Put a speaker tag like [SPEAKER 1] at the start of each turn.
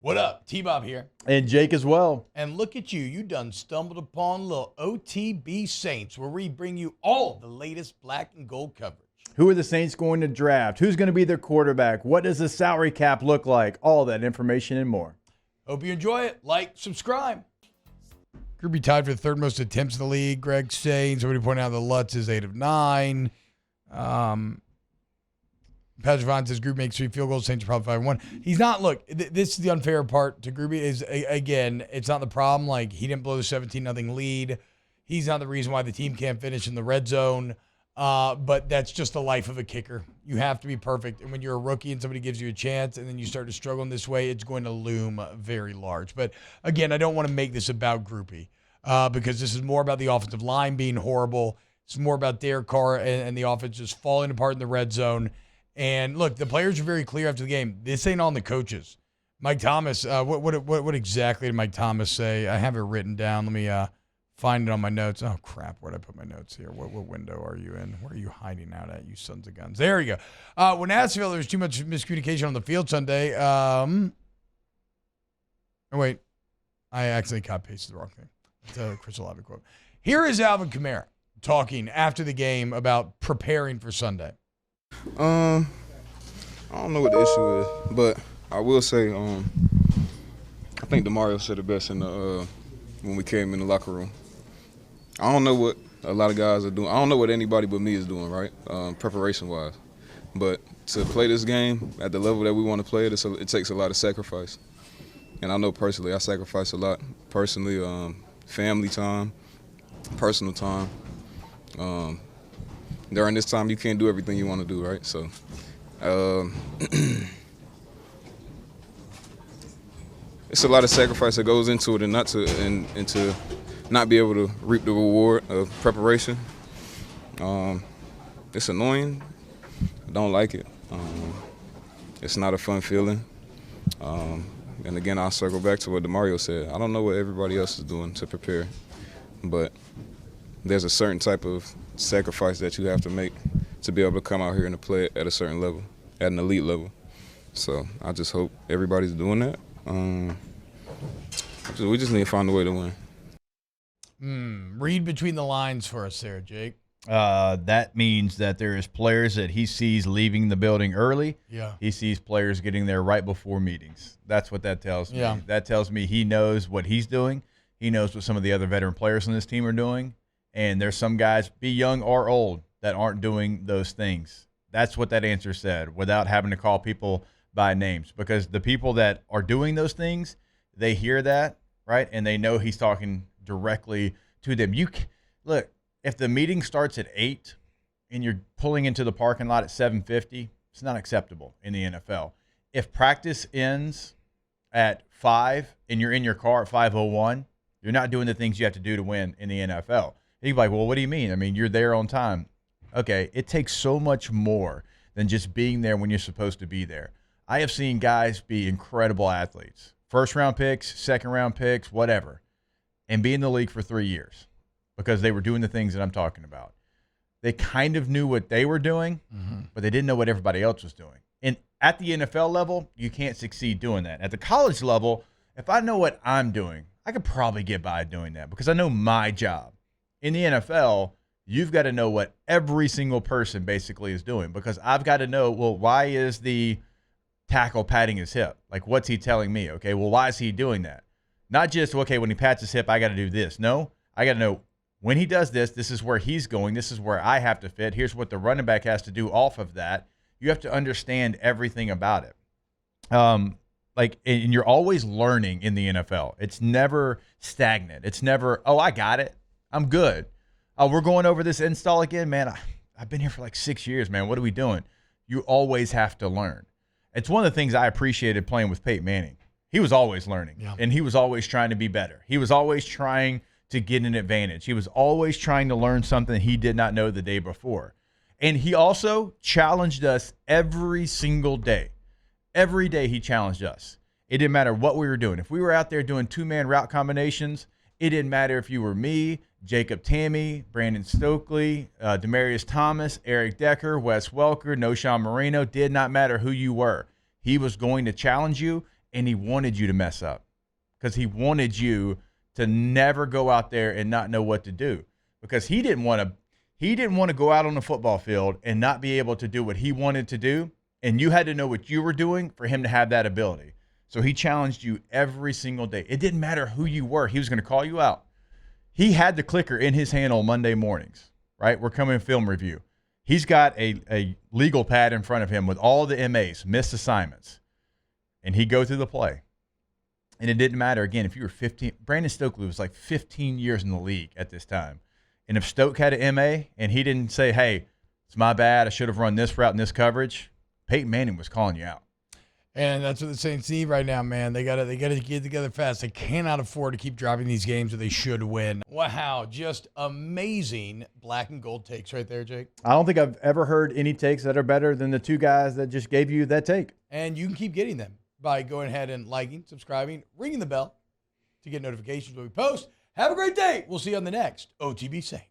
[SPEAKER 1] What up? T-Bob here.
[SPEAKER 2] And Jake as well.
[SPEAKER 1] And look at you. You done stumbled upon little OTB Saints, where we bring you all the latest black and gold coverage.
[SPEAKER 2] Who are the Saints going to draft? Who's going to be their quarterback? What does the salary cap look like? All that information and more.
[SPEAKER 1] Hope you enjoy it. Like, subscribe. Groupie tied for the third most attempts in the league. Greg saying, somebody pointed out the Lutz is 8 of 9. Patrick Vaughn says Groupie makes 3 field goals. Saints are probably 5-1. He's not, look, this is the unfair part to Groupie is, again, it's not the problem. Like, he didn't blow the 17-0 lead. He's not the reason why the team can't finish in the red zone. But that's just the life of a kicker. You have to be perfect. And when you're a rookie and somebody gives you a chance and then you start to struggle in this way, it's going to loom very large. But again, I don't want to make this about Groupie because this is more about the offensive line being horrible. It's more about Derek Carr and the offense just falling apart in the red zone. And look, the players are very clear after the game. This ain't on the coaches. Mike Thomas, what exactly did Mike Thomas say? I have it written down. Let me find it on my notes. Oh, crap. Where'd I put my notes here? What window are you in? Where are you hiding out at, you sons of guns? There you go. When asked if there was too much miscommunication on the field Sunday, oh, wait. I accidentally copy-pasted the wrong thing. It's a Chris Olave quote. Here is Alvin Kamara talking after the game about preparing for Sunday.
[SPEAKER 3] I don't know what the issue is, but I will say I think DeMario said it best in the when we came in the locker room. I don't know what a lot of guys are doing. I don't know what anybody but me is doing, right, preparation-wise. But to play this game at the level that we want to play it, it takes a lot of sacrifice. And I know personally I sacrifice a lot. Personally, family time, personal time. During this time, you can't do everything you want to do, right? So it's a lot of sacrifice that goes into it and to not be able to reap the reward of preparation. It's annoying. I don't like it. It's not a fun feeling. And again, I'll circle back to what DeMario said. I don't know what everybody else is doing to prepare, but there's a certain type of sacrifice that you have to make to be able to come out here and to play at a certain level, at an elite level. So I just hope everybody's doing that. We just need to find a way to win.
[SPEAKER 1] Read between the lines for us there, Jake.
[SPEAKER 2] That means that there is players that he sees leaving the building early.
[SPEAKER 1] Yeah.
[SPEAKER 2] He sees players getting there right before meetings. That's what that tells me.
[SPEAKER 1] Yeah.
[SPEAKER 2] That tells me he knows what he's doing. He knows what some of the other veteran players on this team are doing. And there's some guys, be young or old, that aren't doing those things. That's what that answer said, without having to call people by names. Because the people that are doing those things, they hear that, right? And they know he's talking directly to them. Look, if the meeting starts at 8 and you're pulling into the parking lot at 7:50, it's not acceptable in the NFL. If practice ends at 5 and you're in your car at 5:01, you're not doing the things you have to do to win in the NFL. You'd be like, well, what do you mean? I mean, you're there on time. Okay, it takes so much more than just being there when you're supposed to be there. I have seen guys be incredible athletes, first-round picks, second-round picks, whatever, and be in the league for 3 years because they were doing the things that I'm talking about. They kind of knew what they were doing, but they didn't know what everybody else was doing. And at the NFL level, you can't succeed doing that. At the college level, if I know what I'm doing, I could probably get by doing that because I know my job. In the NFL, you've got to know what every single person basically is doing because I've got to know, well, why is the tackle patting his hip? Like, what's he telling me? Okay, well, why is he doing that? Not just, okay, when he pats his hip, I got to do this. No, I got to know when he does this, this is where he's going. This is where I have to fit. Here's what the running back has to do off of that. You have to understand everything about it. And you're always learning in the NFL. It's never stagnant. It's never, oh, I got it. I'm good. Oh, we're going over this install again, man. I've been here for like 6 years, man. What are we doing? You always have to learn. It's one of the things I appreciated playing with Peyton Manning. He was always learning, and he was always trying to be better. He was always trying to get an advantage. He was always trying to learn something he did not know the day before. And he also challenged us every single day. Every day he challenged us. It didn't matter what we were doing. If we were out there doing two-man route combinations, it didn't matter if you were me, Jacob Tamme, Brandon Stokely, Demaryius Thomas, Eric Decker, Wes Welker, Noshawn Moreno. Did not matter who you were. He was going to challenge you, and he wanted you to mess up because he wanted you to never go out there and not know what to do, because he didn't want to go out on the football field and not be able to do what he wanted to do, and you had to know what you were doing for him to have that ability. So he challenged you every single day. It didn't matter who you were. He was going to call you out. He had the clicker in his hand on Monday mornings, right? We're coming to film review. He's got a legal pad in front of him with all the MAs, missed assignments, and he'd go through the play. And it didn't matter, again, if you were 15. Brandon Stokely was like 15 years in the league at this time. And if Stoke had an MA and he didn't say, hey, it's my bad, I should have run this route in this coverage, Peyton Manning was calling you out.
[SPEAKER 1] And that's what the Saints need right now, man. They gotta get together fast. They cannot afford to keep driving these games, or they should win. Wow, just amazing black and gold takes right there, Jake.
[SPEAKER 2] I don't think I've ever heard any takes that are better than the two guys that just gave you that take.
[SPEAKER 1] And you can keep getting them by going ahead and liking, subscribing, ringing the bell to get notifications when we post. Have a great day. We'll see you on the next OTB Saints.